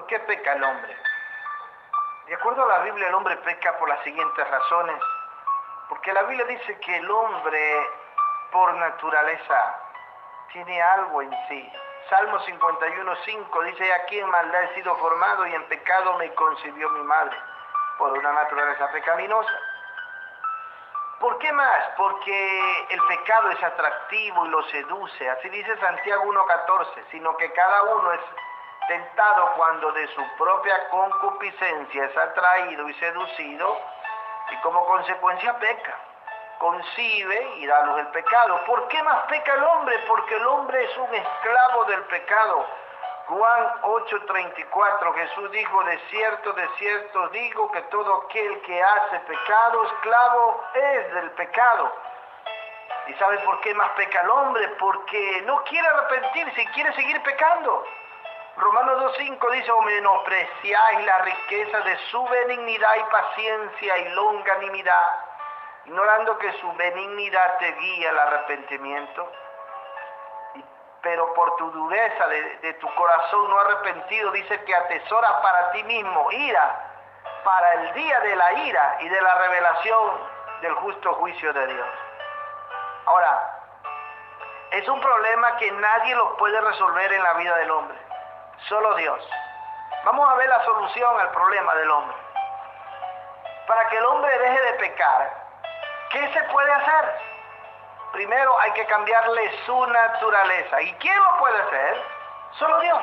¿Por qué peca el hombre? De acuerdo a la Biblia, el hombre peca por las siguientes razones. Porque la Biblia dice que el hombre, por naturaleza, tiene algo en sí. Salmo 51:5 dice: aquí en maldad he sido formado y en pecado me concibió mi madre, por una naturaleza pecaminosa. ¿Por qué más? Porque el pecado es atractivo y lo seduce. Así dice Santiago 1:14, sino que cada uno es tentado cuando de su propia concupiscencia es atraído y seducido, y como consecuencia peca, concibe y da luz el pecado. ¿Por qué más peca el hombre? Porque el hombre es un esclavo del pecado. Juan 8:34, Jesús dijo: de cierto digo que todo aquel que hace pecado, esclavo es del pecado. ¿Y sabe por qué más peca el hombre? Porque no quiere arrepentirse y quiere seguir pecando. Romanos 2:5 dice: o menospreciáis la riqueza de su benignidad y paciencia y longanimidad, ignorando que su benignidad te guía al arrepentimiento. Pero por tu dureza de tu corazón no arrepentido, dice que atesoras para ti mismo ira, para el día de la ira y de la revelación del justo juicio de Dios. Ahora, es un problema que nadie lo puede resolver en la vida del hombre, solo Dios. Vamos a ver la solución al problema del hombre. Para que el hombre deje de pecar, ¿qué se puede hacer? Primero hay que cambiarle su naturaleza. ¿Y quién lo puede hacer? Solo Dios.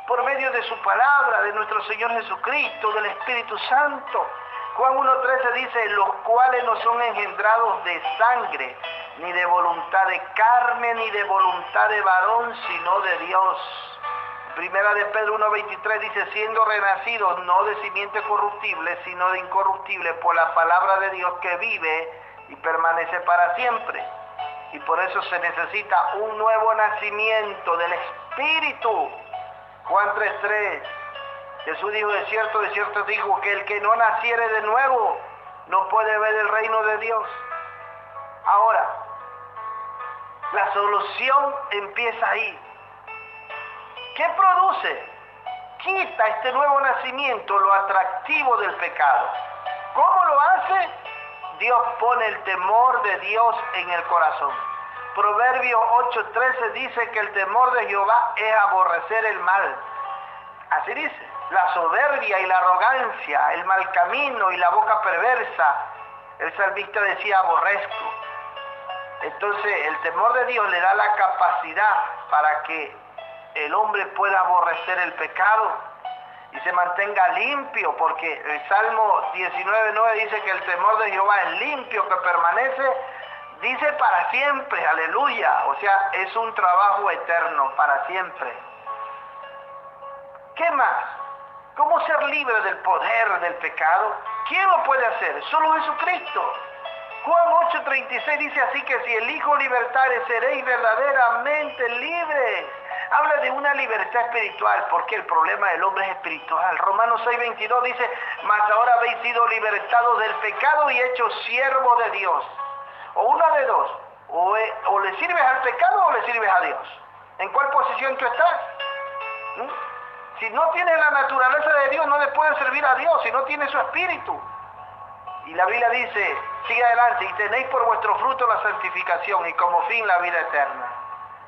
Por medio de su palabra, de nuestro Señor Jesucristo, del Espíritu Santo. Juan 1:13 dice: los cuales no son engendrados de sangre, ni de voluntad de carne, ni de voluntad de varón, sino de Dios. Primera de Pedro 1:23 dice: siendo renacidos no de simiente corruptible, sino de incorruptible, por la palabra de Dios que vive y permanece para siempre. Y por eso se necesita un nuevo nacimiento del Espíritu. Juan 3:3, Jesús dijo: de cierto digo que el que no naciere de nuevo no puede ver el reino de Dios. Ahora, la solución empieza ahí. ¿Qué produce? Quita este nuevo nacimiento lo atractivo del pecado. ¿Cómo lo hace? Dios pone el temor de Dios en el corazón. Proverbios 8:13 dice que el temor de Jehová es aborrecer el mal. Así dice: la soberbia y la arrogancia, el mal camino y la boca perversa, el salmista decía: aborrezco. Entonces el temor de Dios le da la capacidad para que el hombre pueda aborrecer el pecado y se mantenga limpio, porque el Salmo 19:9 dice que el temor de Jehová es limpio, que permanece, dice, para siempre, aleluya. O sea, es un trabajo eterno, para siempre. ¿Qué más? ¿Cómo ser libre del poder del pecado? ¿Quién lo puede hacer? Solo Jesucristo. Juan 8:36 dice: así que si el Hijo libertare, seréis verdaderamente libres. Habla de una libertad espiritual, porque el problema del hombre es espiritual. Romanos 6:22 dice: mas ahora habéis sido libertados del pecado y hechos siervos de Dios. O una de dos, o le sirves al pecado o le sirves a Dios. ¿En cuál posición tú estás? Si no tienes la naturaleza de Dios, no le puedes servir a Dios, si no tienes su espíritu. Y la Biblia dice, sigue adelante: y tenéis por vuestro fruto la santificación y como fin la vida eterna.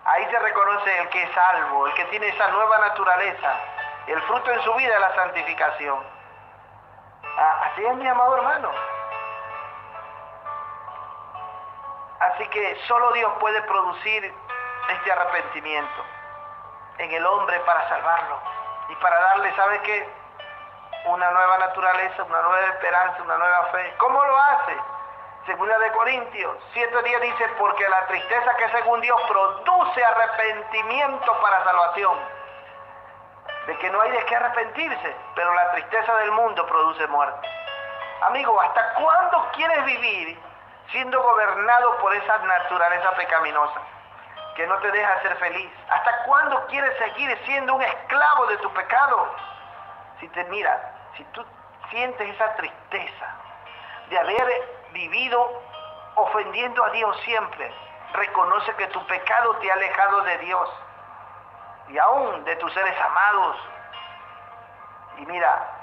Ahí se reconoce el que es salvo, el que tiene esa nueva naturaleza. El fruto en su vida es la santificación. Así es, mi amado hermano. Así que solo Dios puede producir este arrepentimiento en el hombre para salvarlo y para darle, ¿sabe qué? Una nueva naturaleza, una nueva esperanza, una nueva fe. ¿Cómo lo hace? Segunda de Corintios 7:10 dice: porque la tristeza que según Dios produce arrepentimiento para salvación. De que no hay de qué arrepentirse, pero la tristeza del mundo produce muerte. Amigo, ¿hasta cuándo quieres vivir siendo gobernado por esa naturaleza pecaminosa que no te deja ser feliz? ¿Hasta cuándo quieres seguir siendo un esclavo de tu pecado? Si tú sientes esa tristeza de haber vivido ofendiendo a Dios siempre, reconoce que tu pecado te ha alejado de Dios y aún de tus seres amados. Y mira,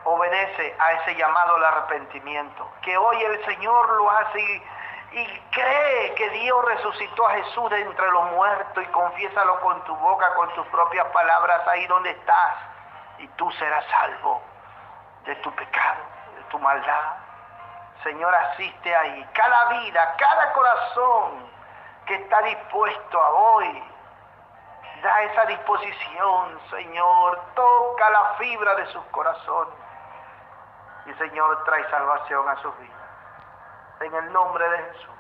obedece a ese llamado al arrepentimiento, que hoy el Señor lo hace y cree que Dios resucitó a Jesús de entre los muertos y confiésalo con tu boca, con tus propias palabras ahí donde estás y tú serás salvo de tu pecado, de tu maldad. Señor, asiste ahí, cada vida, cada corazón que está dispuesto a hoy, da esa disposición, Señor, toca la fibra de sus corazones y Señor, trae salvación a sus vidas. En el nombre de Jesús.